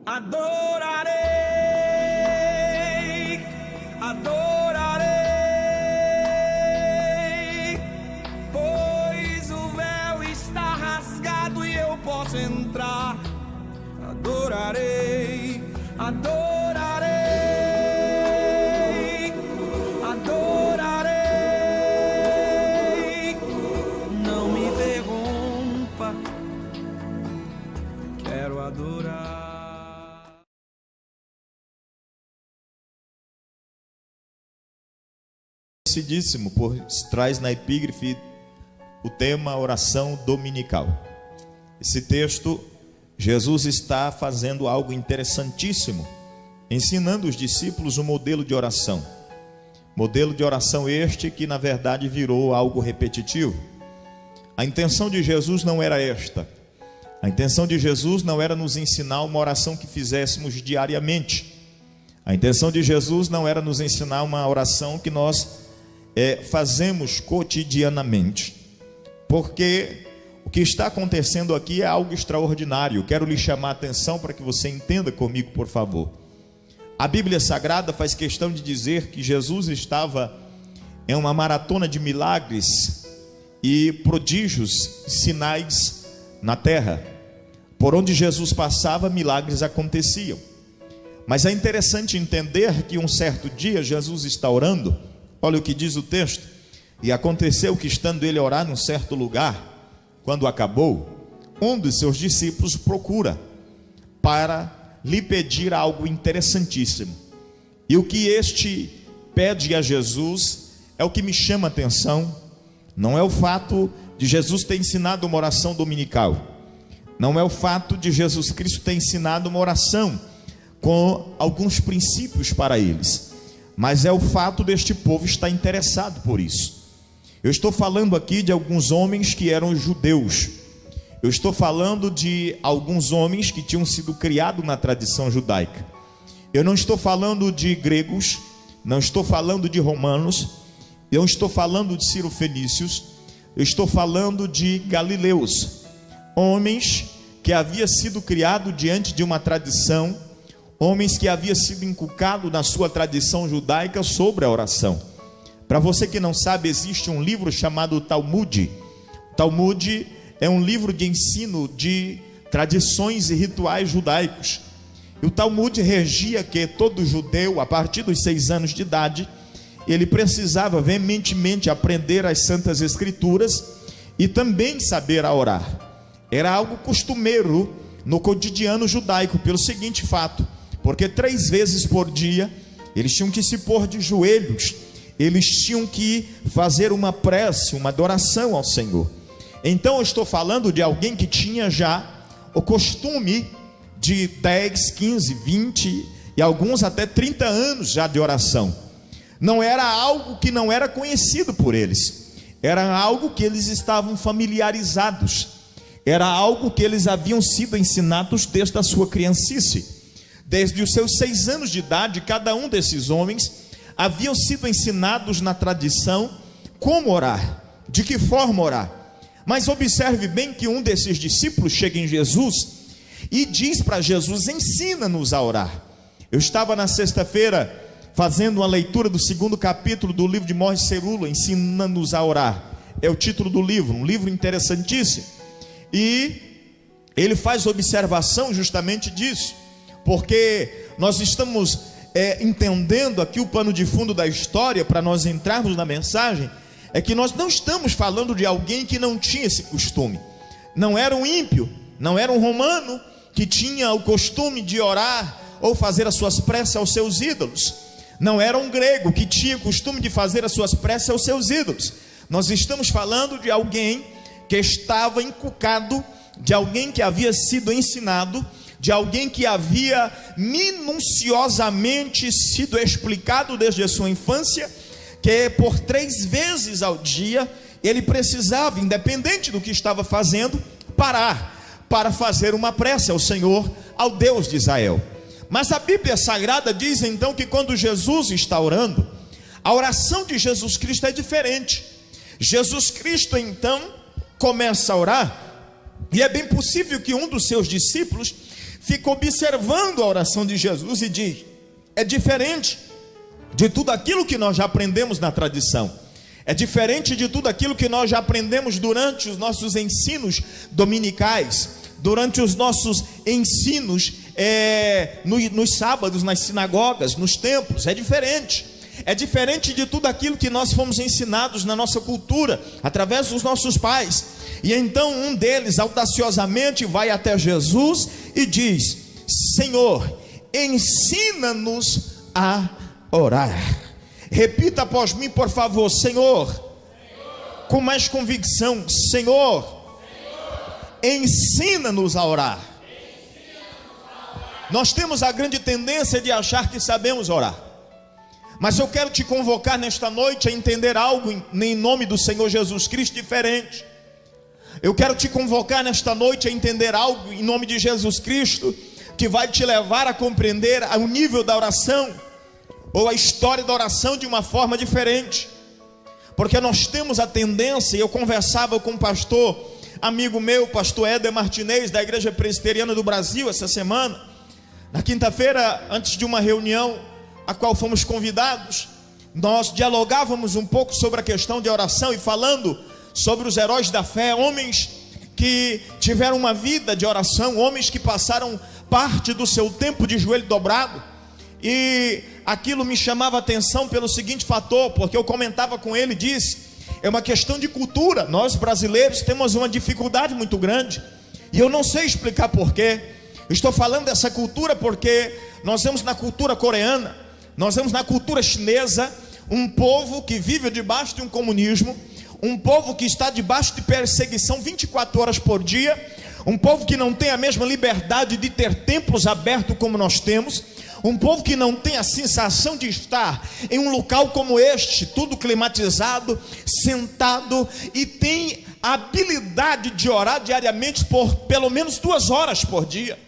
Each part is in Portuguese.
Adorarei, adorarei, pois o véu está rasgado e eu posso entrar. Adorarei, adorarei, adorarei. Não me interrompa, quero adorar. Conhecidíssimo, pois traz na epígrafe o tema oração dominical. Esse texto, Jesus está fazendo algo interessantíssimo, ensinando os discípulos um modelo de oração. Modelo de oração este que na verdade virou algo repetitivo. A intenção de Jesus não era esta. A intenção de Jesus não era nos ensinar uma oração que fizéssemos diariamente. A intenção de Jesus não era nos ensinar uma oração que nós fazemos cotidianamente, porque o que está acontecendo aqui é algo extraordinário. Quero lhe chamar a atenção para que você entenda comigo, por favor. A Bíblia Sagrada faz questão de dizer que Jesus estava em uma maratona de milagres e prodígios, sinais na terra. Por onde Jesus passava, milagres aconteciam. Mas é interessante entender que um certo dia Jesus está orando. Olha o que diz o texto: e aconteceu que, estando ele a orar num certo lugar, quando acabou, um dos seus discípulos procura para lhe pedir algo interessantíssimo. E o que este pede a Jesus é o que me chama a atenção. Não é o fato de Jesus ter ensinado uma oração dominical, não é o fato de Jesus Cristo ter ensinado uma oração com alguns princípios para eles, mas é o fato deste povo estar interessado por isso. Eu estou falando aqui de alguns homens que eram judeus. Eu estou falando de alguns homens que tinham sido criados na tradição judaica. Eu não estou falando de gregos, não estou falando de romanos, eu estou falando de cirofenícios, eu estou falando de galileus, homens que haviam sido criados diante de uma tradição, homens que haviam sido inculcados na sua tradição judaica sobre a oração. Para você que não sabe, existe um livro chamado Talmud. Talmud é um livro de ensino de tradições e rituais judaicos. E o Talmud regia que todo judeu, a partir dos 6 anos de idade, ele precisava veementemente aprender as Santas Escrituras e também saber a orar. Era algo costumeiro no cotidiano judaico, pelo seguinte fato: porque 3 vezes por dia eles tinham que se pôr de joelhos, eles tinham que fazer uma prece, uma adoração ao Senhor. Então eu estou falando de alguém que tinha já o costume de 10, 15, 20 e alguns até 30 anos já de oração. Não era algo que não era conhecido por eles, era algo que eles estavam familiarizados, era algo que eles haviam sido ensinados desde a sua criancice. Desde os seus 6 anos de idade, cada um desses homens haviam sido ensinados na tradição como orar, de que forma orar. Mas observe bem que um desses discípulos chega em Jesus e diz para Jesus: ensina-nos a orar. Eu estava na sexta-feira fazendo uma leitura do 2º capítulo do livro de Morris Cerullo, Ensina-nos a Orar. É o título do livro, um livro interessantíssimo. E ele faz observação justamente disso, porque nós estamos entendendo aqui o pano de fundo da história. Para nós entrarmos na mensagem, é que nós não estamos falando de alguém que não tinha esse costume. Não era um ímpio, não era um romano que tinha o costume de orar ou fazer as suas preces aos seus ídolos. Não era um grego que tinha o costume de fazer as suas preces aos seus ídolos. Nós estamos falando de alguém que estava inculcado, de alguém que havia sido ensinado, de alguém que havia minuciosamente sido explicado desde a sua infância, que por 3 vezes ao dia ele precisava, independente do que estava fazendo, parar para fazer uma prece ao Senhor, ao Deus de Israel. Mas a Bíblia Sagrada diz então que quando Jesus está orando, a oração de Jesus Cristo é diferente. Jesus Cristo então começa a orar, e é bem possível que um dos seus discípulos fica observando a oração de Jesus e diz: é diferente de tudo aquilo que nós já aprendemos na tradição, é diferente de tudo aquilo que nós já aprendemos durante os nossos ensinos dominicais, durante os nossos ensinos nos sábados, nas sinagogas, nos templos. É diferente de tudo aquilo que nós fomos ensinados na nossa cultura, através dos nossos pais. E então um deles audaciosamente vai até Jesus e diz: Senhor, ensina-nos a orar. Repita após mim, por favor: Senhor. Com mais convicção: Senhor, ensina-nos a orar. Nós temos a grande tendência de achar que sabemos orar, mas eu quero te convocar nesta noite a entender algo em nome do Senhor Jesus Cristo diferente. Eu quero te convocar nesta noite a entender algo em nome de Jesus Cristo, que vai te levar a compreender o nível da oração, ou a história da oração de uma forma diferente. Porque nós temos a tendência, e eu conversava com um pastor, amigo meu, pastor Éder Martinez, da Igreja Presbiteriana do Brasil, essa semana. Na quinta-feira, antes de uma reunião a qual fomos convidados, nós dialogávamos um pouco sobre a questão de oração, e falando sobre os heróis da fé, homens que tiveram uma vida de oração, homens que passaram parte do seu tempo de joelho dobrado. E aquilo me chamava a atenção pelo seguinte fator, porque eu comentava com ele e disse: é uma questão de cultura. Nós brasileiros temos uma dificuldade muito grande, e eu não sei explicar porquê. Estou falando dessa cultura porque nós vemos na cultura coreana, nós vemos na cultura chinesa, um povo que vive debaixo de um comunismo, um povo que está debaixo de perseguição 24 horas por dia, um povo que não tem a mesma liberdade de ter templos abertos como nós temos, um povo que não tem a sensação de estar em um local como este, tudo climatizado, sentado, e tem a habilidade de orar diariamente por pelo menos 2 horas por dia.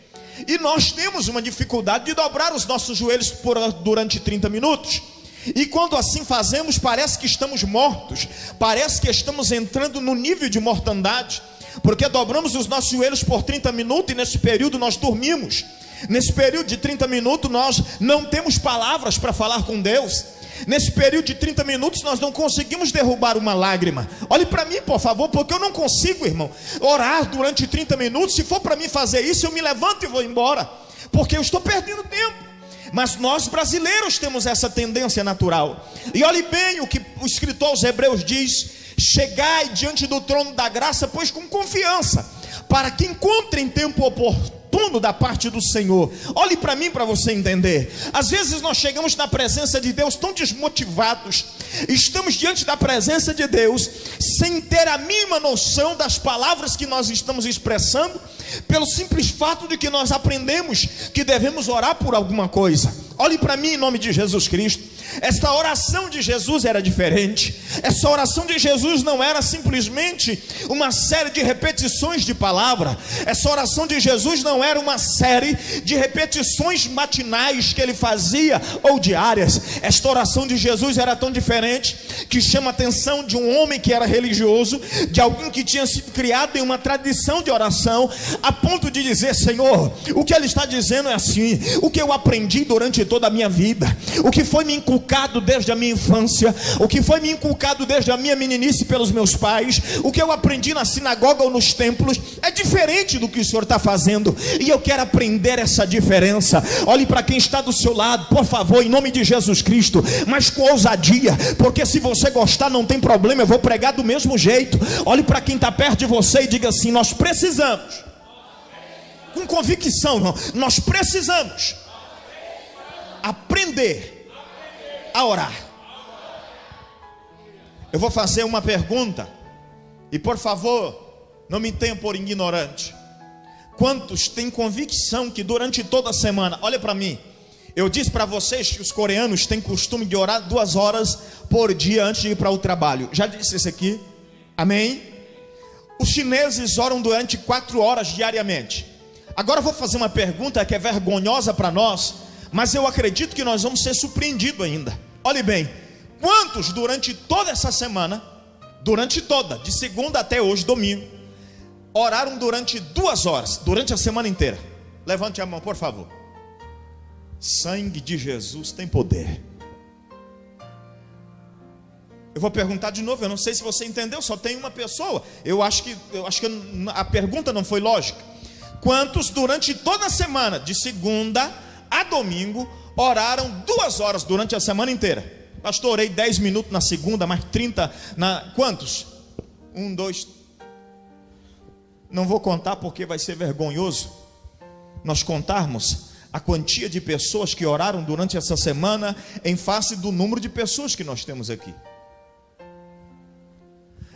E nós temos uma dificuldade de dobrar os nossos joelhos durante 30 minutos. E quando assim fazemos, parece que estamos mortos, parece que estamos entrando no nível de mortandade, porque dobramos os nossos joelhos por 30 minutos e nesse período nós dormimos. Nesse período de 30 minutos nós não temos palavras para falar com Deus. Nesse período de 30 minutos nós não conseguimos derrubar uma lágrima. Olhe para mim, por favor, porque eu não consigo, irmão, orar durante 30 minutos. Se for para mim fazer isso, eu me levanto e vou embora, porque eu estou perdendo tempo. Mas nós brasileiros temos essa tendência natural. E olhe bem o que o escritor aos Hebreus diz: chegai diante do trono da graça, pois com confiança, para que encontrem tempo oportuno da parte do Senhor. Olhe para mim para você entender. Às vezes nós chegamos na presença de Deus tão desmotivados, estamos diante da presença de Deus sem ter a mínima noção das palavras que nós estamos expressando, pelo simples fato de que nós aprendemos que devemos orar por alguma coisa. Olhe para mim em nome de Jesus Cristo. Esta oração de Jesus era diferente. Essa oração de Jesus não era simplesmente uma série de repetições de palavra. Essa oração de Jesus não era uma série de repetições matinais que ele fazia ou diárias. Esta oração de Jesus era tão diferente que chama a atenção de um homem que era religioso, de alguém que tinha sido criado em uma tradição de oração, a ponto de dizer: Senhor, o que ele está dizendo é assim: o que eu aprendi durante toda a minha vida, o que foi me inculcado desde a minha infância, o que foi me inculcado desde a minha meninice pelos meus pais, o que eu aprendi na sinagoga ou nos templos, é diferente do que o Senhor está fazendo, e eu quero aprender essa diferença. Olhe para quem está do seu lado, por favor, em nome de Jesus Cristo, mas com ousadia, porque se você gostar não tem problema, eu vou pregar do mesmo jeito. Olhe para quem está perto de você e diga assim: nós precisamos, com convicção, irmão, nós precisamos aprender a orar. Eu vou fazer uma pergunta, e por favor, não me tenham por ignorante. Quantos têm convicção que durante toda a semana, olha para mim, eu disse para vocês que os coreanos têm costume de orar 2 horas por dia antes de ir para o trabalho. Já disse isso aqui? Amém? Os chineses oram durante 4 horas diariamente. Agora eu vou fazer uma pergunta que é vergonhosa para nós, mas eu acredito que nós vamos ser surpreendidos ainda. Olhe bem, quantos durante toda essa semana, durante toda, de segunda até hoje, domingo, oraram durante 2 horas, durante a semana inteira? Levante a mão, por favor. Sangue de Jesus tem poder. Eu vou perguntar de novo, eu não sei se você entendeu, só tem uma pessoa. Eu acho que a pergunta não foi lógica. Quantos durante toda a semana, de segunda a domingo, oraram 2 horas durante a semana inteira? Pastor, orei 10 minutos na segunda, mais 30 na... Quantos? 1, 2... Não vou contar porque vai ser vergonhoso nós contarmos a quantia de pessoas que oraram durante essa semana em face do número de pessoas que nós temos aqui.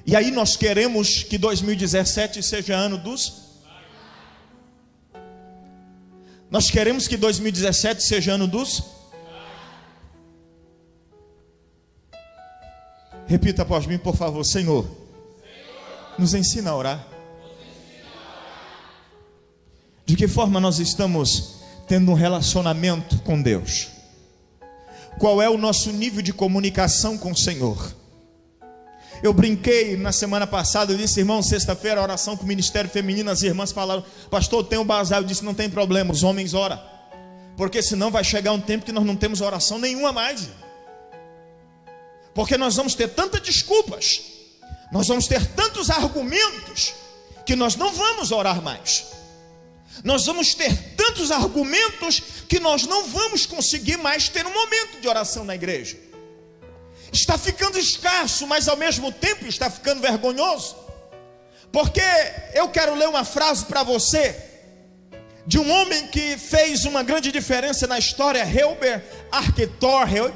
E aí nós queremos que 2017 seja ano dos... Nós queremos que 2017 seja ano dos... Repita após mim, por favor. Senhor, nos ensina a orar. De que forma nós estamos tendo um relacionamento com Deus? Qual é o nosso nível de comunicação com o Senhor? Eu brinquei na semana passada, eu disse, irmão, sexta-feira, oração com o Ministério Feminino, as irmãs falaram, pastor, tem um bazar. Eu disse, não tem problema, os homens oram, porque senão vai chegar um tempo que nós não temos oração nenhuma mais, porque nós vamos ter tantas desculpas, nós vamos ter tantos argumentos, que nós não vamos orar mais. Nós vamos ter tantos argumentos, que nós não vamos conseguir mais ter um momento de oração na igreja. Está ficando escasso, mas ao mesmo tempo está ficando vergonhoso. Porque eu quero ler uma frase para você, de um homem que fez uma grande diferença na história, Herbert Arquetor.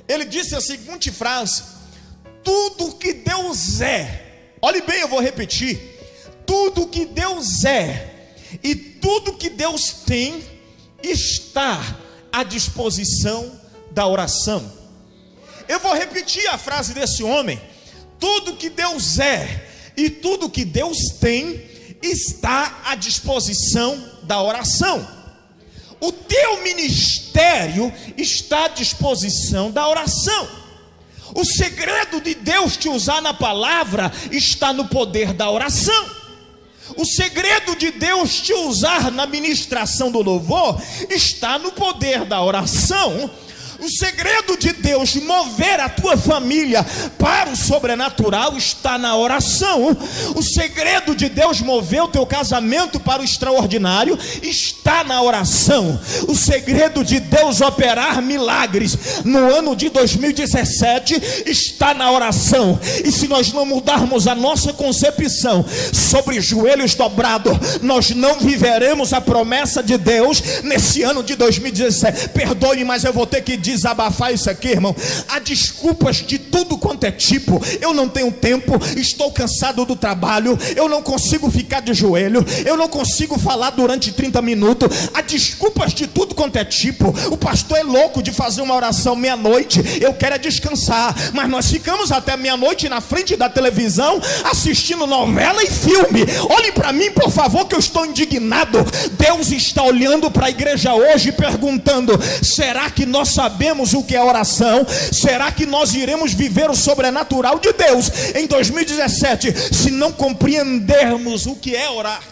Ele disse a seguinte frase: tudo que Deus é, olhe bem, eu vou repetir, tudo que Deus é e tudo que Deus tem está à disposição da oração. Eu vou repetir a frase desse homem: tudo que Deus é e tudo que Deus tem está à disposição da oração. O teu ministério está à disposição da oração. O segredo de Deus te usar na palavra está no poder da oração. O segredo de Deus te usar na ministração do louvor está no poder da oração. O segredo de Deus mover a tua família para o sobrenatural está na oração. O segredo de Deus mover o teu casamento para o extraordinário está na oração. O segredo de Deus operar milagres no ano de 2017 está na oração. E se nós não mudarmos a nossa concepção sobre joelhos dobrados, nós não viveremos a promessa de Deus nesse ano de 2017. Perdoe, mas eu vou ter que desabafar isso aqui, irmão. Há desculpas de tudo quanto é tipo. Eu não tenho tempo, estou cansado do trabalho, eu não consigo ficar de joelho, eu não consigo falar durante 30 minutos. Há desculpas de tudo quanto é tipo. O pastor é louco de fazer uma oração meia-noite, eu quero é descansar, mas nós ficamos até meia-noite na frente da televisão assistindo novela e filme. Olhe para mim, por favor, que eu estou indignado. Deus está olhando para a igreja hoje e perguntando: será que nós sabemos o que é oração? Será que nós iremos viver o sobrenatural de Deus em 2017 se não compreendermos o que é orar?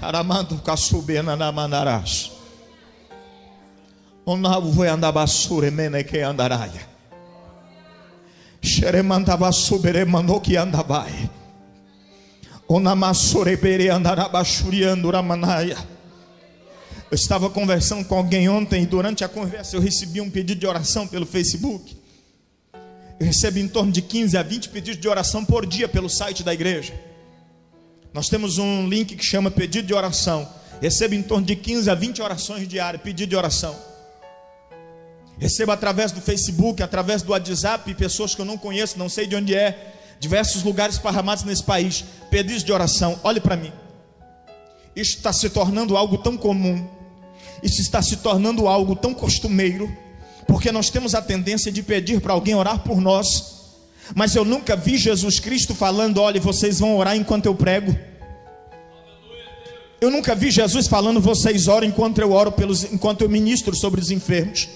Aramando Kasubena na Manarash. Onavu foi andar basura mene que andaraia. Xeremanda basubere mandou que andabai. Onamasorebere andarabashuriando ramanaia. Eu estava conversando com alguém ontem e durante a conversa eu recebi um pedido de oração pelo Facebook. Eu recebo em torno de 15 a 20 pedidos de oração por dia pelo site da igreja. Nós temos um link que chama pedido de oração. Recebo em torno de 15 a 20 orações diárias, pedido de oração. Recebo através do Facebook, através do WhatsApp, pessoas que eu não conheço, não sei de onde é, diversos lugares esparramados nesse país, pedidos de oração. Olhe para mim, isso está se tornando algo tão comum, isso está se tornando algo tão costumeiro, porque nós temos a tendência de pedir para alguém orar por nós, mas eu nunca vi Jesus Cristo falando: olha, vocês vão orar enquanto eu prego. Eu nunca vi Jesus falando: vocês oram enquanto eu oro enquanto eu ministro sobre os enfermos.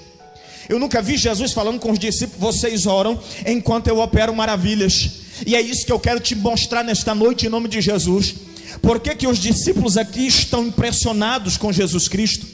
Eu nunca vi Jesus falando com os discípulos: vocês oram enquanto eu opero maravilhas. E é isso que eu quero te mostrar nesta noite, em nome de Jesus. Por que os discípulos aqui estão impressionados com Jesus Cristo?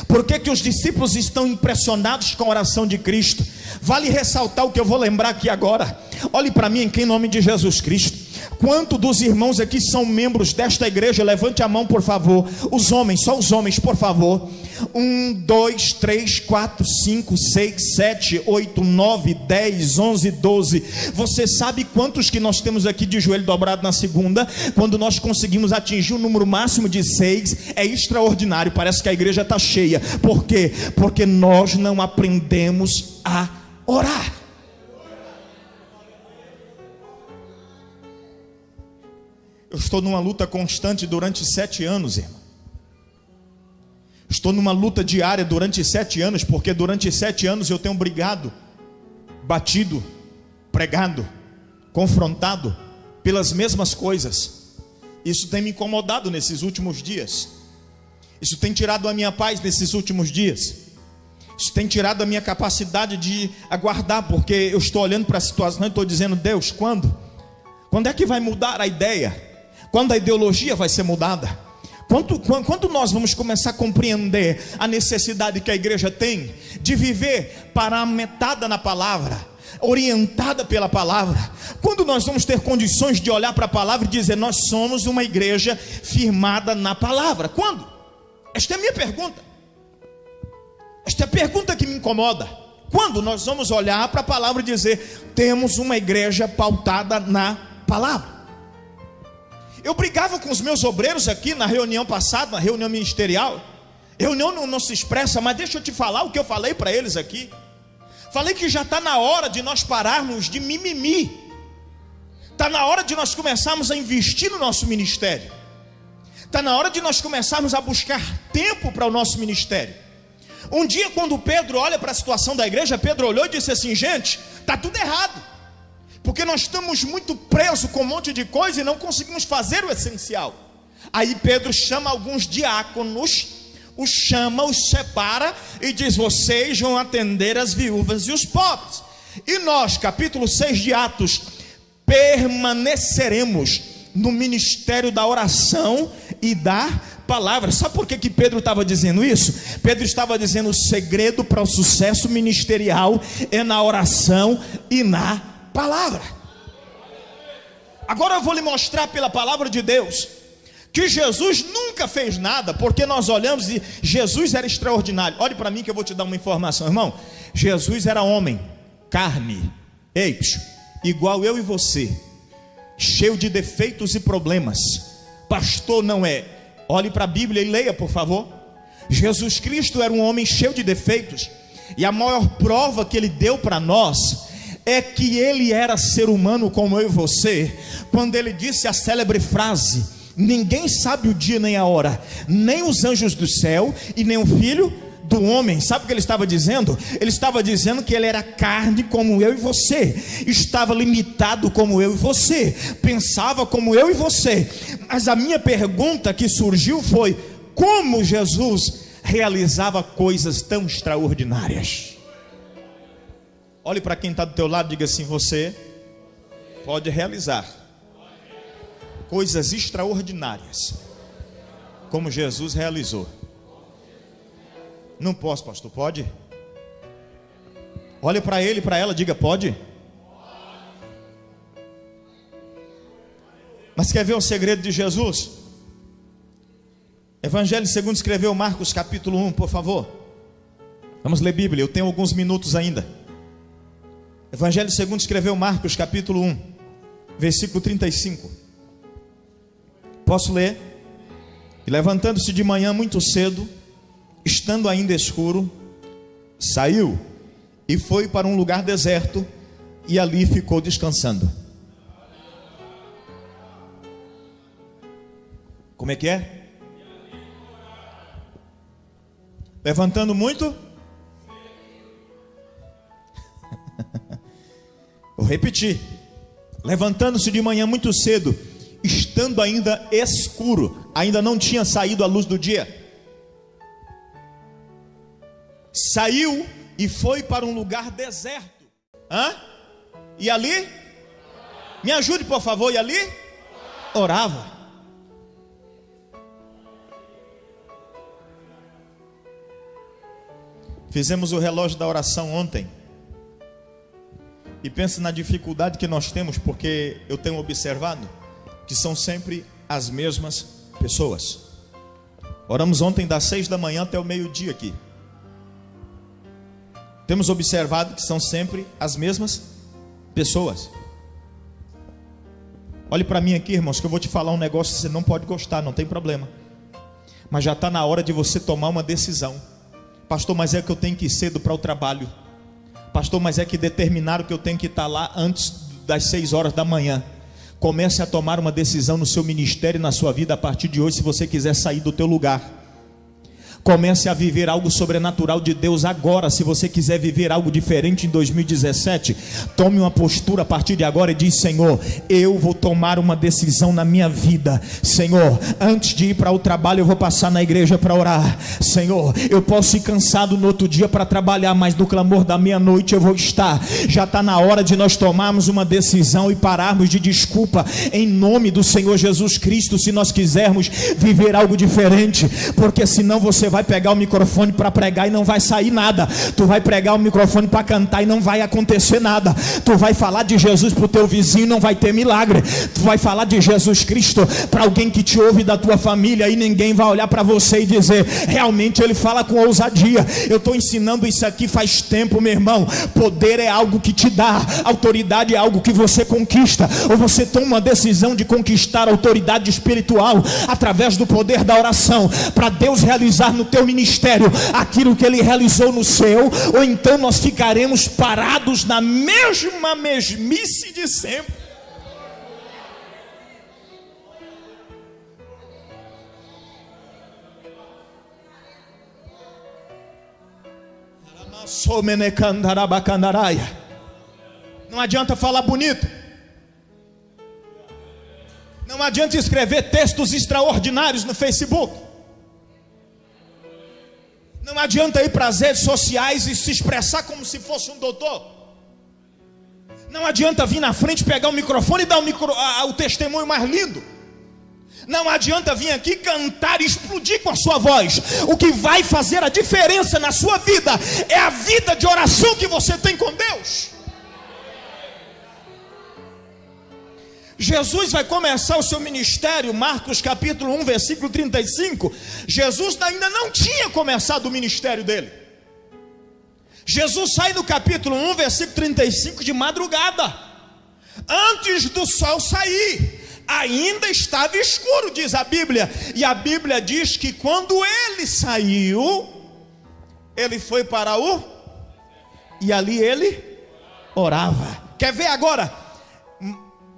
Por que os discípulos estão impressionados com a oração de Cristo? Vale ressaltar o que eu vou lembrar aqui agora. Olhe para mim, em nome de Jesus Cristo. Quantos dos irmãos aqui são membros desta igreja? Levante a mão, por favor. Os homens, só os homens, por favor. 1, 2, 3, 4, 5, 6, 7, 8, 9, 10, 11, 12. Você sabe quantos que nós temos aqui de joelho dobrado na segunda? Quando nós conseguimos atingir o número máximo de 6, é extraordinário. Parece que a igreja está cheia. Por quê? Porque nós não aprendemos a orar. Eu estou numa luta constante durante 7 anos, irmão. Estou numa luta diária durante 7 anos, porque durante 7 anos eu tenho brigado, batido, pregado, confrontado pelas mesmas coisas. Isso tem me incomodado nesses últimos dias. Isso tem tirado a minha paz nesses últimos dias. Isso tem tirado a minha capacidade de aguardar, porque eu estou olhando para a situação e estou dizendo: Deus, quando? Quando é que vai mudar a ideia? Quando a ideologia vai ser mudada? Quando nós vamos começar a compreender a necessidade que a igreja tem de viver paramentada na palavra, orientada pela palavra? Quando nós vamos ter condições de olhar para a palavra e dizer: nós somos uma igreja firmada na palavra? Quando? Esta é a minha pergunta. Esta é a pergunta que me incomoda. Quando nós vamos olhar para a palavra e dizer: temos uma igreja pautada na palavra? Eu brigava com os meus obreiros aqui na reunião passada, na reunião ministerial. Reunião não se expressa, mas deixa eu te falar o que eu falei para eles aqui. Falei que já está na hora de nós pararmos de mimimi. Está na hora de nós começarmos a investir no nosso ministério. Está na hora de nós começarmos a buscar tempo para o nosso ministério. Um dia, quando Pedro olha para a situação da igreja, Pedro olhou e disse assim: gente, está tudo errado, porque nós estamos muito presos com um monte de coisa e não conseguimos fazer o essencial. Aí Pedro chama alguns diáconos, os chama, os separa e diz: vocês vão atender as viúvas e os pobres. E nós, capítulo 6 de Atos, permaneceremos no ministério da oração e da palavra. Sabe por que Pedro estava dizendo isso? Pedro estava dizendo: o segredo para o sucesso ministerial é na oração e na palavra. Agora eu vou lhe mostrar pela palavra de Deus que Jesus nunca fez nada, porque nós olhamos e Jesus era extraordinário. Olhe para mim que eu vou te dar uma informação, irmão. Jesus era homem, carne, igual eu e você, cheio de defeitos e problemas. Pastor, não é. Olhe para a Bíblia e leia, por favor. Jesus Cristo era um homem cheio de defeitos, e a maior prova que ele deu para nós é que ele era ser humano como eu e você, quando ele disse a célebre frase: ninguém sabe o dia nem a hora, nem os anjos do céu e nem o filho do homem. Sabe o que ele estava dizendo? Ele estava dizendo que ele era carne como eu e você, estava limitado como eu e você, pensava como eu e você. Mas a minha pergunta que surgiu foi: como Jesus realizava coisas tão extraordinárias? Olhe para quem está do teu lado e diga assim: você pode realizar coisas extraordinárias como Jesus realizou. Não posso, pastor, pode? Olhe para ele e para ela, diga: pode? Mas quer ver o segredo de Jesus? Evangelho segundo escreveu Marcos capítulo 1, por favor. Vamos ler Bíblia, eu tenho alguns minutos ainda. Evangelho segundo escreveu Marcos capítulo 1, versículo 35. Posso ler? E levantando-se de manhã muito cedo, estando ainda escuro, saiu e foi para um lugar deserto, e ali ficou descansando. Como é que é? Levantando muito. Vou repetir. Levantando-se de manhã muito cedo, estando ainda escuro, ainda não tinha saído a luz do dia, saiu e foi para um lugar deserto. E ali? Me ajude, por favor. E ali? Orava. Fizemos o relógio da oração ontem. E pense na dificuldade que nós temos, porque eu tenho observado que são sempre as mesmas pessoas. Oramos ontem das 6 da manhã até o meio-dia aqui. Temos observado que são sempre as mesmas pessoas. Olhe para mim aqui, irmãos, que eu vou te falar um negócio que você não pode gostar, não tem problema. Mas já está na hora de você tomar uma decisão. Pastor, mas é que eu tenho que ir cedo para o trabalho. Pastor, mas é que determinaram que eu tenho que estar lá antes das 6 horas da manhã. Comece a tomar uma decisão no seu ministério e na sua vida a partir de hoje, se você quiser sair do teu lugar. Comece a viver algo sobrenatural de Deus agora. Se você quiser viver algo diferente em 2017, tome uma postura a partir de agora e diz: Senhor, eu vou tomar uma decisão na minha vida. Senhor, antes de ir para o trabalho eu vou passar na igreja para orar. Senhor, eu posso ir cansado no outro dia para trabalhar, mas no clamor da meia-noite eu vou estar. Já está na hora de nós tomarmos uma decisão e pararmos de desculpa em nome do Senhor Jesus Cristo, se nós quisermos viver algo diferente, porque senão você vai pegar o microfone para pregar e não vai sair nada. Tu vai pregar o microfone para cantar e não vai acontecer nada. Tu vai falar de Jesus para o teu vizinho e não vai ter milagre. Tu vai falar de Jesus Cristo para alguém que te ouve da tua família e ninguém vai olhar para você e dizer: realmente ele fala com ousadia. Eu estou ensinando isso aqui faz tempo, meu irmão. Poder é algo que te dá, autoridade é algo que você conquista. Ou você toma uma decisão de conquistar a autoridade espiritual através do poder da oração, para Deus realizar no teu ministério aquilo que ele realizou no seu, ou então nós ficaremos parados na mesmice de sempre. Não adianta falar bonito, não adianta escrever textos extraordinários no Facebook, não adianta ir para as redes sociais e se expressar como se fosse um doutor. Não adianta vir na frente, pegar o microfone e dar o testemunho mais lindo. Não adianta vir aqui cantar e explodir com a sua voz. O que vai fazer a diferença na sua vida é a vida de oração que você tem com Deus. Jesus vai começar o seu ministério, Marcos capítulo 1, versículo 35. Jesus ainda não tinha começado o ministério dele. Jesus sai no capítulo 1, versículo 35 de madrugada, antes do sol sair. Ainda estava escuro, diz a Bíblia. E a Bíblia diz que quando ele saiu, ele foi para e ali ele orava. Quer ver agora?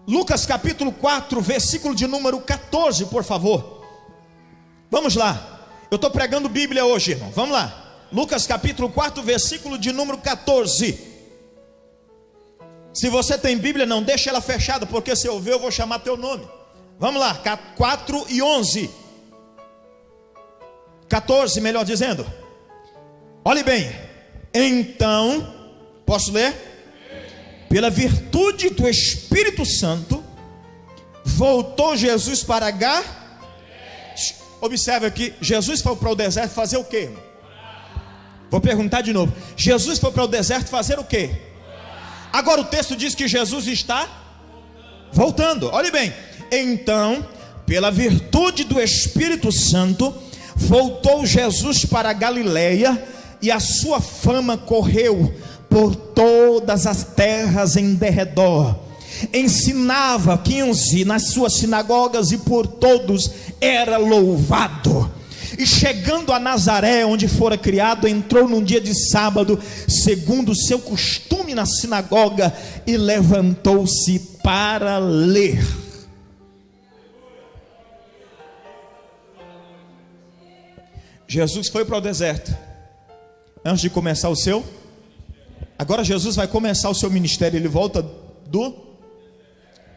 Lucas capítulo 4, versículo de número 14, por favor. Vamos lá. Eu estou pregando Bíblia hoje, irmão. Vamos lá. Lucas capítulo 4, versículo de número 14. Se você tem Bíblia, não deixa ela fechada, porque se eu ver eu vou chamar teu nome. Vamos lá, 4 e 11. 14, melhor dizendo. Olhe bem. Então, posso ler? Pela virtude do Espírito Santo, voltou Jesus para Observe aqui, Jesus foi para o deserto fazer o quê, irmão? Vou perguntar de novo. Jesus foi para o deserto fazer o quê? Agora o texto diz que Jesus está voltando. Olhe bem. Então, pela virtude do Espírito Santo, voltou Jesus para a Galileia, e a sua fama correu por todas as terras em derredor. Ensinava 15 nas suas sinagogas e por todos era louvado. E chegando a Nazaré, onde fora criado, entrou num dia de sábado, segundo o seu costume na sinagoga, e levantou-se para ler. Jesus foi para o deserto antes de começar o seu. Agora Jesus vai começar o seu ministério. Ele volta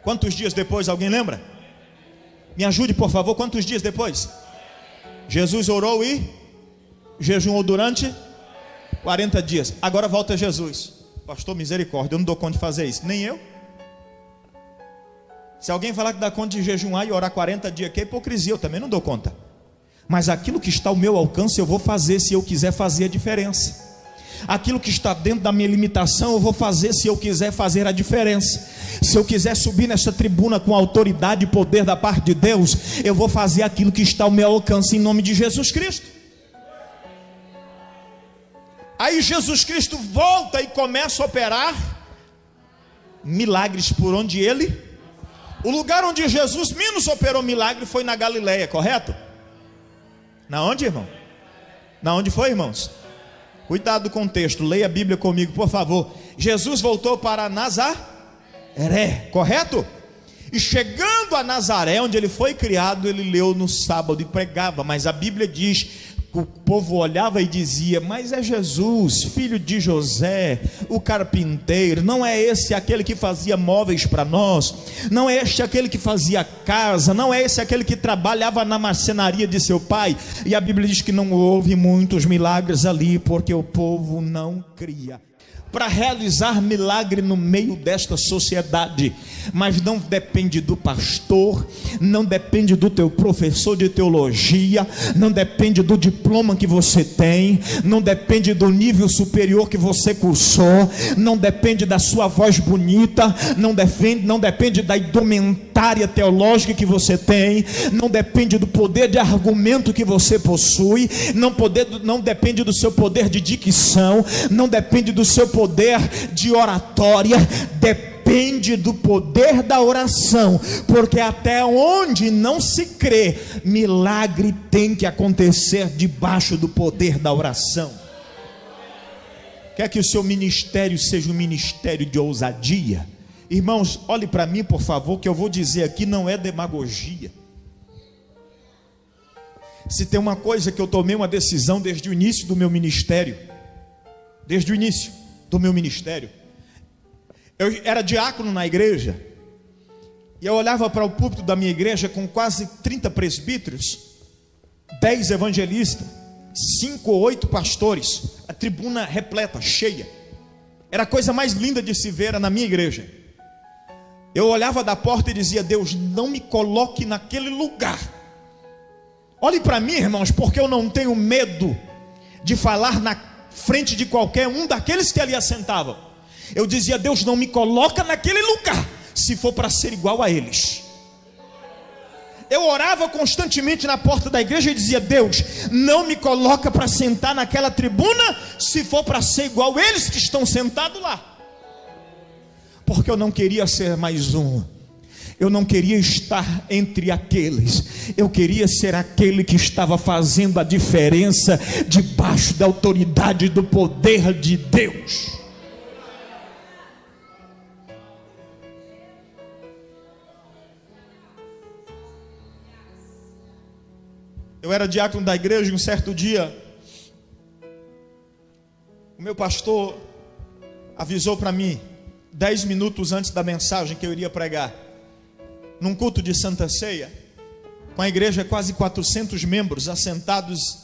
quantos dias depois? Alguém lembra? Me ajude, por favor. Quantos dias depois? Jesus orou e jejuou durante 40 dias. Agora volta Jesus. Pastor, misericórdia, eu não dou conta de fazer isso. Nem eu. Se alguém falar que dá conta de jejuar e orar 40 dias, que é hipocrisia, eu também não dou conta. Mas aquilo que está ao meu alcance eu vou fazer, se eu quiser fazer a diferença. Aquilo que está dentro da minha limitação eu vou fazer, se eu quiser fazer a diferença. Se eu quiser subir nessa tribuna com autoridade e poder da parte de Deus, eu vou fazer aquilo que está ao meu alcance, em nome de Jesus Cristo. Aí Jesus Cristo volta e começa a operar milagres por onde ele. O lugar onde Jesus menos operou milagre foi na Galileia, correto? Na onde, irmão? Na onde foi, irmãos? Cuidado com o texto, leia a Bíblia comigo, por favor. Jesus voltou para Nazaré, correto? E chegando a Nazaré, onde ele foi criado, ele leu no sábado e pregava. Mas a Bíblia diz que o povo olhava e dizia: mas é Jesus, filho de José, o carpinteiro. Não é esse aquele que fazia móveis para nós? Não é este aquele que fazia casa? Não é esse aquele que trabalhava na marcenaria de seu pai? E a Bíblia diz que não houve muitos milagres ali, porque o povo não cria. Para realizar milagre no meio desta sociedade, mas não depende do pastor, não depende do teu professor de teologia, não depende do diploma que você tem, não depende do nível superior que você cursou, não depende da sua voz bonita, não depende da indumentária teológica que você tem, não depende do poder de argumento que você possui, não depende do seu poder de dicção, não depende do seu poder de oratória, depende do poder da oração, porque até onde não se crê, milagre tem que acontecer debaixo do poder da oração. Quer que o seu ministério seja um ministério de ousadia? Irmãos, olhe para mim, por favor, que eu vou dizer aqui não é demagogia. Se tem uma coisa que eu tomei uma decisão desde o início do meu ministério, desde o início do meu ministério, eu era diácono na igreja, e eu olhava para o púlpito da minha igreja com quase 30 presbíteros, 10 evangelistas, 5 ou 8 pastores, a tribuna repleta, cheia, era a coisa mais linda de se ver na minha igreja. Eu olhava da porta e dizia: Deus, não me coloque naquele lugar. Olhe para mim, irmãos, porque eu não tenho medo de falar na frente de qualquer um daqueles que ali assentavam. Eu dizia: Deus, não me coloca naquele lugar, se for para ser igual a eles. Eu orava constantemente na porta da igreja e dizia: Deus, não me coloca para sentar naquela tribuna, se for para ser igual a eles que estão sentados lá. Porque eu não queria ser mais um. Eu não queria estar entre aqueles, eu queria ser aquele que estava fazendo a diferença debaixo da autoridade do poder de Deus. Eu era diácono da igreja e um certo dia, o meu pastor avisou para mim, 10 minutos antes da mensagem que eu iria pregar, num culto de Santa Ceia, com a igreja quase 400 membros assentados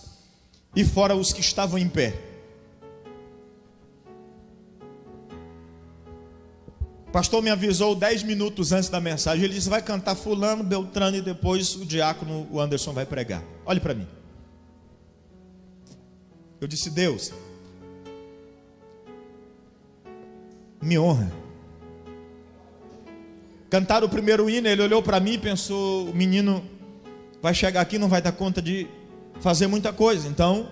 e fora os que estavam em pé. O pastor me avisou 10 minutos antes da mensagem. Ele disse: vai cantar fulano, Beltrano, e depois o diácono, o Anderson, vai pregar. Olhe para mim. Eu disse: Deus, me honra. Cantaram o primeiro hino, ele olhou para mim e pensou: o menino vai chegar aqui, não vai dar conta de fazer muita coisa, então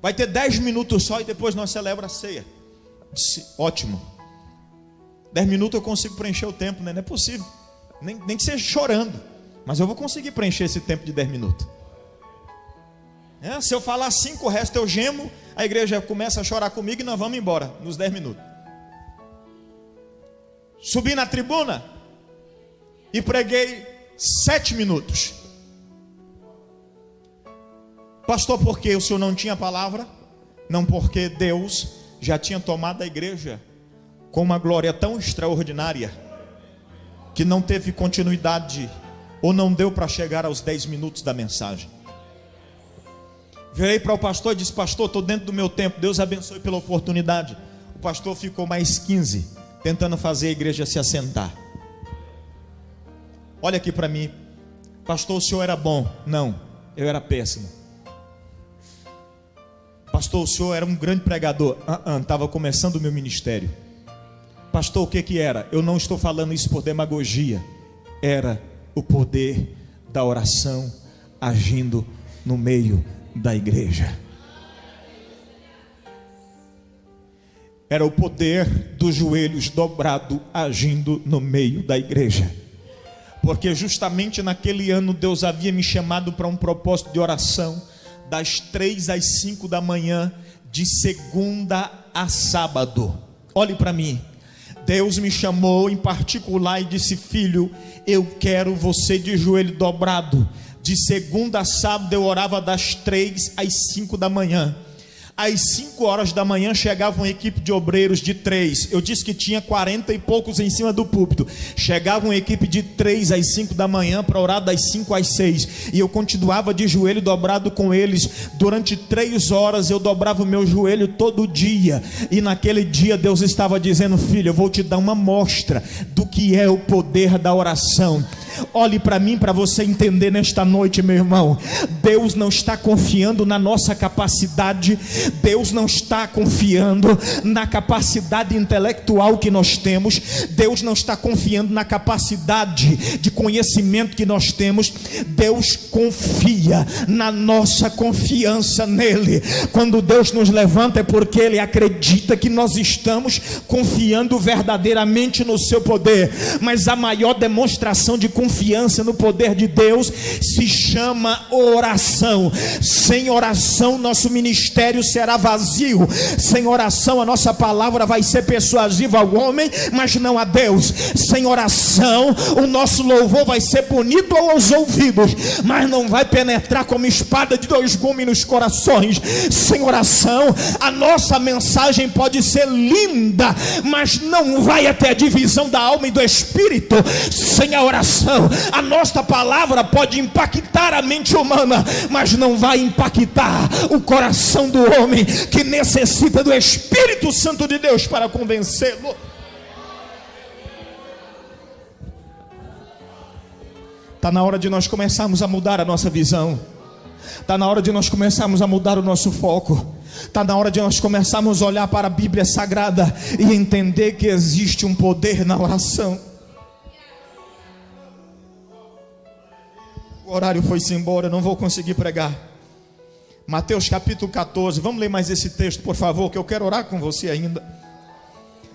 vai ter 10 minutos só e depois nós celebramos a ceia. Eu disse: ótimo, 10 minutos eu consigo preencher o tempo, né? Não é possível, nem que seja chorando, mas eu vou conseguir preencher esse tempo de 10 minutos. Se eu falar 5, o resto eu gemo, a igreja começa a chorar comigo e nós vamos embora nos 10 minutos. Subi na tribuna e preguei 7 minutos. Pastor, por que o senhor não tinha palavra? Não, porque Deus já tinha tomado a igreja com uma glória tão extraordinária que não teve continuidade, ou não deu para chegar aos 10 minutos da mensagem. Virei para o pastor e disse: pastor, estou dentro do meu tempo, Deus abençoe pela oportunidade. O pastor ficou mais 15 tentando fazer a igreja se assentar. Olha aqui para mim. Pastor, o senhor era bom? Não, eu era péssimo. Pastor, o senhor era um grande pregador? Estava começando o meu ministério. Pastor, o que era? Eu não estou falando isso por demagogia. Era o poder da oração agindo no meio da igreja. Era o poder dos joelhos dobrado agindo no meio da igreja. Porque justamente naquele ano Deus havia me chamado para um propósito de oração das 3 às 5 da manhã, de segunda a sábado. Olhe para mim. Deus me chamou em particular e disse: filho, eu quero você de joelho dobrado. De segunda a sábado eu orava das 3 às 5 da manhã. Às 5 horas da manhã chegava uma equipe de obreiros de 3. Eu disse que tinha 40 e poucos em cima do púlpito. Chegava uma equipe de 3 às 5 da manhã para orar das 5 às 6. E eu continuava de joelho dobrado com eles. Durante 3 horas eu dobrava o meu joelho todo dia. E naquele dia Deus estava dizendo: filho, eu vou te dar uma amostra do que é o poder da oração. Olhe para mim para você entender nesta noite, meu irmão. Deus não está confiando na nossa capacidade. Deus não está confiando na capacidade intelectual que nós temos. Deus não está confiando na capacidade de conhecimento que nós temos. Deus confia na nossa confiança nele. Quando Deus nos levanta é porque Ele acredita que nós estamos confiando verdadeiramente no seu poder. Mas a maior demonstração de confiança no poder de Deus se chama oração. Sem oração nosso ministério será vazio. Sem oração a nossa palavra vai ser persuasiva ao homem, mas não a Deus. Sem oração o nosso louvor vai ser bonito aos ouvidos, mas não vai penetrar como espada de 2 gumes nos corações. Sem oração a nossa mensagem pode ser linda, mas não vai até a divisão da alma e do espírito. Sem a oração a nossa palavra pode impactar a mente humana, mas não vai impactar o coração do homem, que necessita do Espírito Santo de Deus para convencê-lo. Está na hora de nós começarmos a mudar a nossa visão. Está na hora de nós começarmos a mudar o nosso foco. Está na hora de nós começarmos a olhar para a Bíblia Sagrada e entender que existe um poder na oração. O horário foi-se embora, eu não vou conseguir pregar. Mateus capítulo 14, vamos ler mais esse texto, por favor, que eu quero orar com você ainda.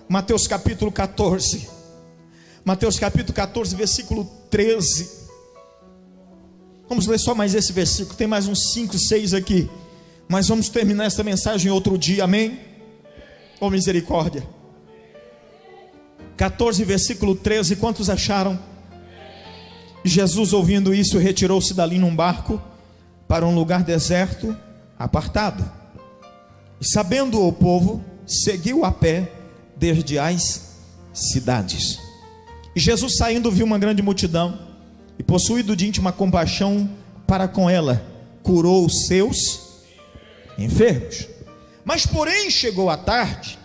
Mateus capítulo 14. Mateus capítulo 14, versículo 13. Vamos ler só mais esse versículo, tem mais uns 5, 6 aqui. Mas vamos terminar essa mensagem outro dia, amém? Oh misericórdia. 14, versículo 13, quantos acharam? Jesus, ouvindo isso, retirou-se dali num barco para um lugar deserto, apartado. E sabendo o povo, seguiu a pé desde as cidades. E Jesus, saindo, viu uma grande multidão, e possuído de íntima compaixão para com ela, curou os seus enfermos. Mas porém chegou a tarde,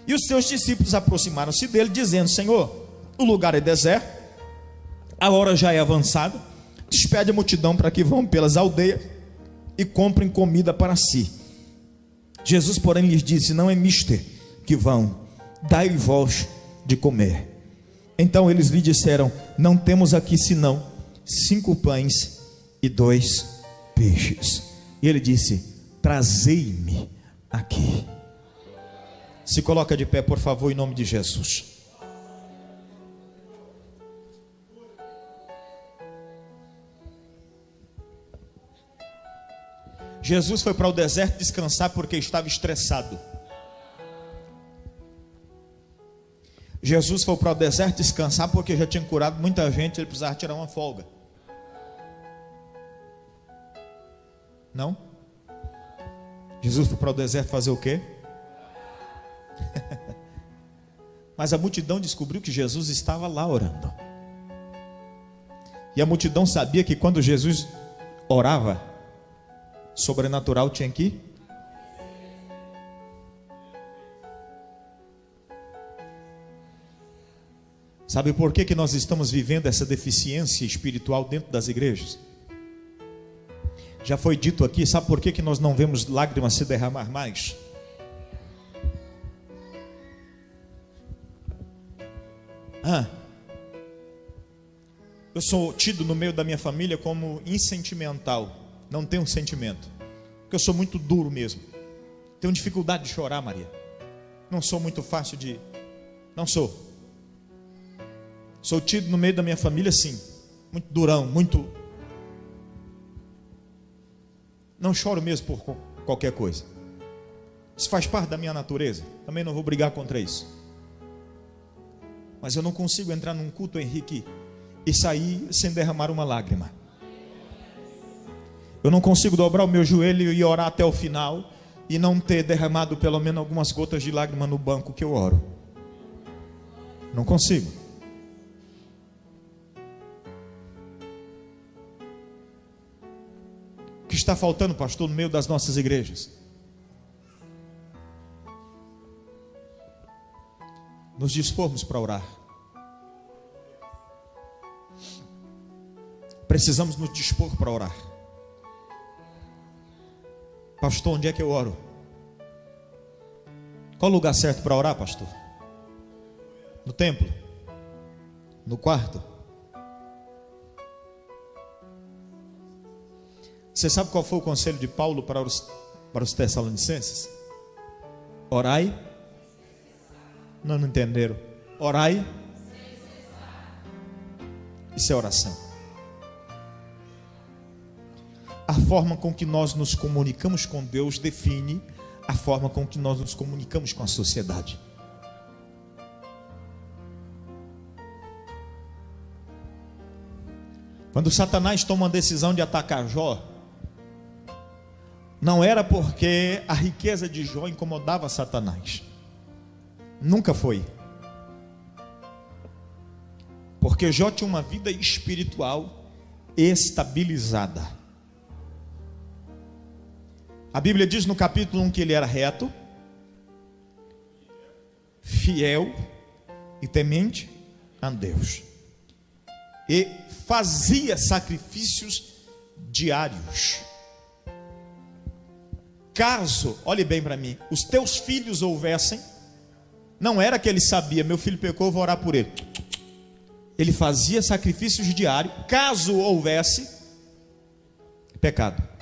e os seus discípulos aproximaram-se dele, dizendo: Senhor, o lugar é deserto, a hora já é avançada, despede a multidão para que vão pelas aldeias e comprem comida para si. Jesus, porém, lhes disse: não é mister que vão, dai vós de comer. Então eles lhe disseram: não temos aqui senão 5 pães e 2 peixes. E ele disse: trazei-me aqui. Se coloca de pé, por favor, em nome de Jesus. Jesus foi para o deserto descansar porque estava estressado. Jesus foi para o deserto descansar porque já tinha curado muita gente, ele precisava tirar uma folga. Não? Jesus foi para o deserto fazer o quê? Mas a multidão descobriu que Jesus estava lá orando. E a multidão sabia que quando Jesus orava, Sobrenatural tinha que ir. Sabe por que nós estamos vivendo essa deficiência espiritual dentro das igrejas? Já foi dito aqui, sabe por que nós não vemos lágrimas se derramar mais? Eu sou tido no meio da minha família como insentimental, não tenho sentimento, porque eu sou muito duro mesmo, tenho dificuldade de chorar, Maria, não sou muito fácil de, não sou tido no meio da minha família assim, muito durão, muito, não choro mesmo por qualquer coisa, isso faz parte da minha natureza, também não vou brigar contra isso, mas eu não consigo entrar num culto, Henrique, e sair sem derramar uma lágrima. Eu não consigo dobrar o meu joelho e orar até o final e não ter derramado pelo menos algumas gotas de lágrima no banco que eu oro. Não consigo. O que está faltando, pastor, no meio das nossas igrejas? Nos dispormos para orar. Precisamos nos dispor para orar. Pastor, onde é que eu oro? Qual o lugar certo para orar, pastor? No templo? No quarto? Você sabe qual foi o conselho de Paulo para os Tessalonicenses? Orai. Não entenderam. Orai. Isso é oração. A forma com que nós nos comunicamos com Deus define a forma com que nós nos comunicamos com a sociedade. Quando Satanás toma a decisão de atacar Jó, não era porque a riqueza de Jó incomodava Satanás. Nunca foi. Porque Jó tinha uma vida espiritual estabilizada. A Bíblia diz no capítulo 1 que ele era reto, fiel e temente a Deus. E fazia sacrifícios diários. Caso, olhe bem para mim, os teus filhos houvessem, não era que ele sabia, meu filho pecou, vou orar por ele. Ele fazia sacrifícios diários, caso houvesse pecado.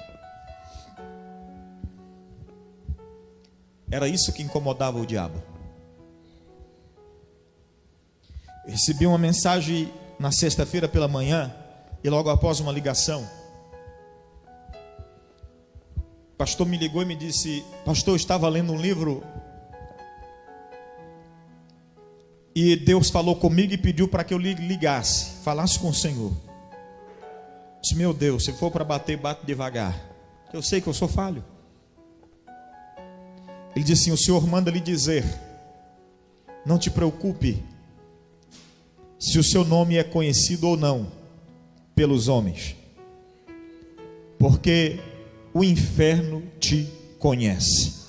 Era isso que incomodava o diabo. Eu recebi uma mensagem na sexta-feira pela manhã, e logo após uma ligação, o pastor me ligou e me disse: pastor, eu estava lendo um livro e Deus falou comigo e pediu para que eu ligasse, falasse com o Senhor. Eu disse: meu Deus, se for para bater, bate devagar, eu sei que eu sou falho. Ele disse assim: o Senhor manda lhe dizer, não te preocupe se o seu nome é conhecido ou não pelos homens, porque o inferno te conhece.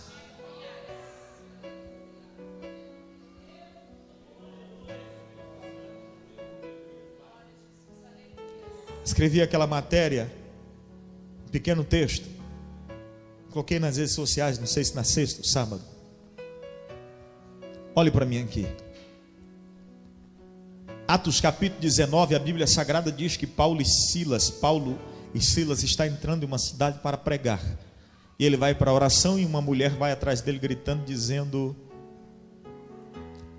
Escrevi aquela matéria, um pequeno texto, coloquei nas redes sociais, não sei se na sexta ou sábado. Olhe para mim aqui. Atos capítulo 19, a Bíblia Sagrada diz que Paulo e Silas está entrando em uma cidade para pregar. E ele vai para a oração e uma mulher vai atrás dele gritando, dizendo: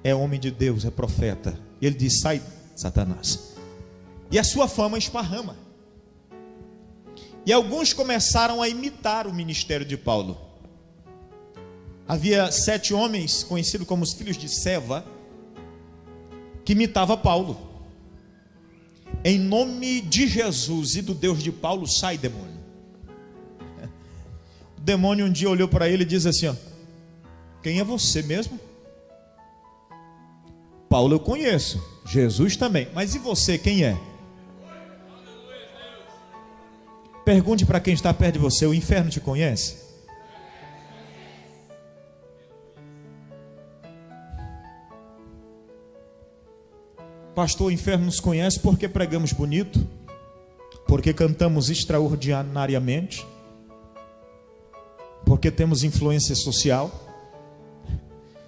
é homem de Deus, é profeta. E ele diz: sai, Satanás. E a sua fama esparrama. E alguns começaram a imitar o ministério de Paulo. Havia 7 homens, conhecidos como os filhos de Seva, que imitavam Paulo. Em nome de Jesus e do Deus de Paulo, sai, demônio. O demônio um dia olhou para ele e disse assim: ó, quem é você mesmo? Paulo eu conheço, Jesus também, mas e você, quem é? Pergunte para quem está perto de você: o inferno te conhece? Pastor, o inferno nos conhece porque pregamos bonito, porque cantamos extraordinariamente, porque temos influência social.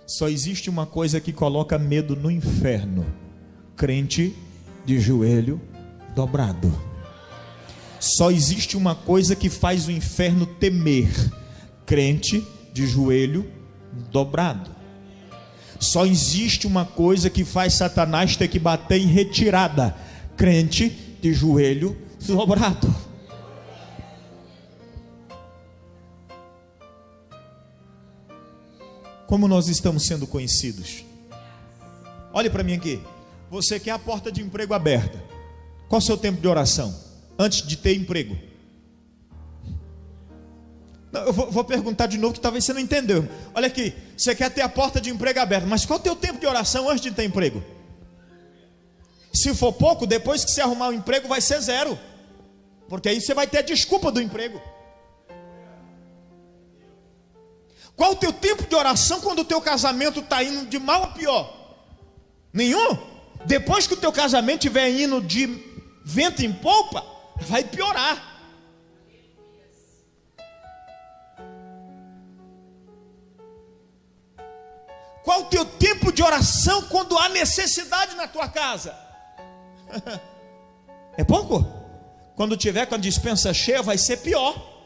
Só existe uma coisa que coloca medo no inferno: crente de joelho dobrado. Só existe uma coisa que faz o inferno temer: crente de joelho dobrado. Só existe uma coisa que faz Satanás ter que bater em retirada: crente de joelho dobrado. Como nós estamos sendo conhecidos? Olhe para mim aqui. Você quer a porta de emprego aberta. Qual o seu tempo de oração antes de ter emprego? Não, eu vou perguntar de novo, que talvez você não entendeu. Olha aqui, você quer ter a porta de emprego aberta, mas qual é o teu tempo de oração antes de ter emprego? Se for pouco, depois que você arrumar o emprego vai ser 0, porque aí você vai ter a desculpa do emprego. Qual o teu tempo de oração quando o teu casamento está indo de mal a pior? Nenhum. Depois que o teu casamento estiver indo de vento em polpa, vai piorar. Qual o teu tempo de oração quando há necessidade na tua casa? É pouco? Quando tiver com a despensa cheia, vai ser pior.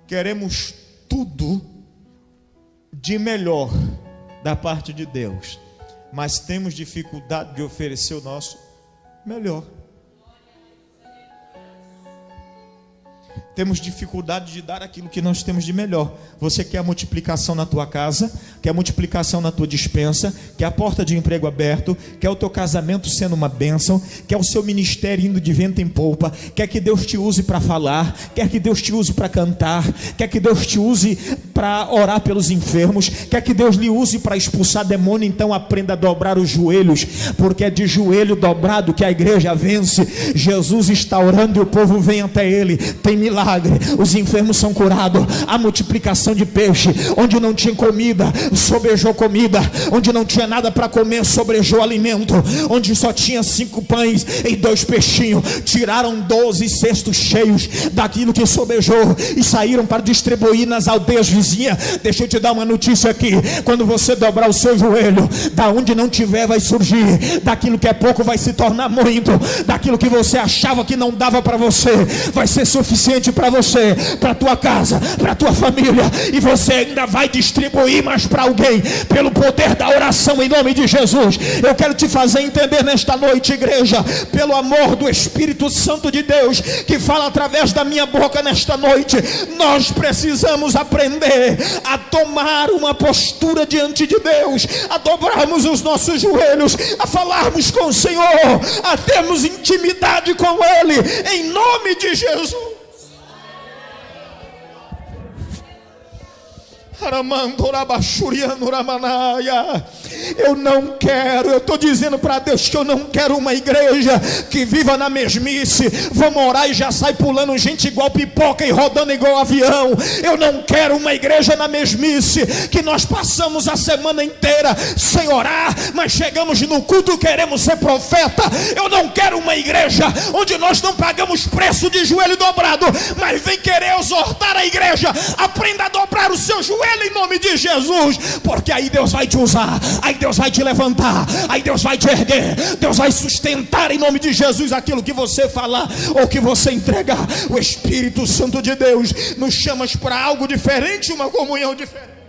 Queremos tudo de melhor da parte de Deus, mas temos dificuldade de oferecer o nosso melhor. Temos dificuldade de dar aquilo que nós temos de melhor. Você quer a multiplicação na tua casa, quer a multiplicação na tua despensa, quer a porta de emprego aberto, quer o teu casamento sendo uma bênção, quer o seu ministério indo de vento em polpa, quer que Deus te use para falar, quer que Deus te use para cantar, quer que Deus te use para orar pelos enfermos, quer que Deus lhe use para expulsar demônio. Então aprenda a dobrar os joelhos, porque é de joelho dobrado que a igreja vence. Jesus está orando e o povo vem até Ele. Tem milagre, os enfermos são curados, a multiplicação de peixe, onde não tinha comida, sobrejou comida, onde não tinha nada para comer, sobrejou alimento, onde só tinha 5 pães e 2 peixinhos, tiraram 12 cestos cheios daquilo que sobrejou e saíram para distribuir nas aldeias vizinhas. Deixa eu te dar uma notícia aqui: quando você dobrar o seu joelho, da onde não tiver vai surgir, daquilo que é pouco vai se tornar muito, daquilo que você achava que não dava para você, vai ser suficiente para você, para a tua casa, para a tua família, e você ainda vai distribuir mais para alguém, pelo poder da oração em nome de Jesus. Eu quero te fazer entender nesta noite, igreja, pelo amor do Espírito Santo de Deus, que fala através da minha boca nesta noite, nós precisamos aprender a tomar uma postura diante de Deus, a dobrarmos os nossos joelhos, a falarmos com o Senhor, a termos intimidade com Ele, em nome de Jesus. Eu não quero, eu estou dizendo para Deus que eu não quero uma igreja que viva na mesmice. Vamos orar e já sai pulando gente igual pipoca e rodando igual avião. Eu não quero uma igreja na mesmice, que nós passamos a semana inteira sem orar, mas chegamos no culto e queremos ser profeta. Eu não quero uma igreja onde nós não pagamos preço de joelho dobrado, mas vem querer exortar a igreja: aprenda a dobrar o seu joelho em nome de Jesus, porque aí Deus vai te usar, aí Deus vai te levantar, aí Deus vai te erguer, Deus vai sustentar em nome de Jesus aquilo que você falar ou que você entregar. O Espírito Santo de Deus nos chama para algo diferente, uma comunhão diferente.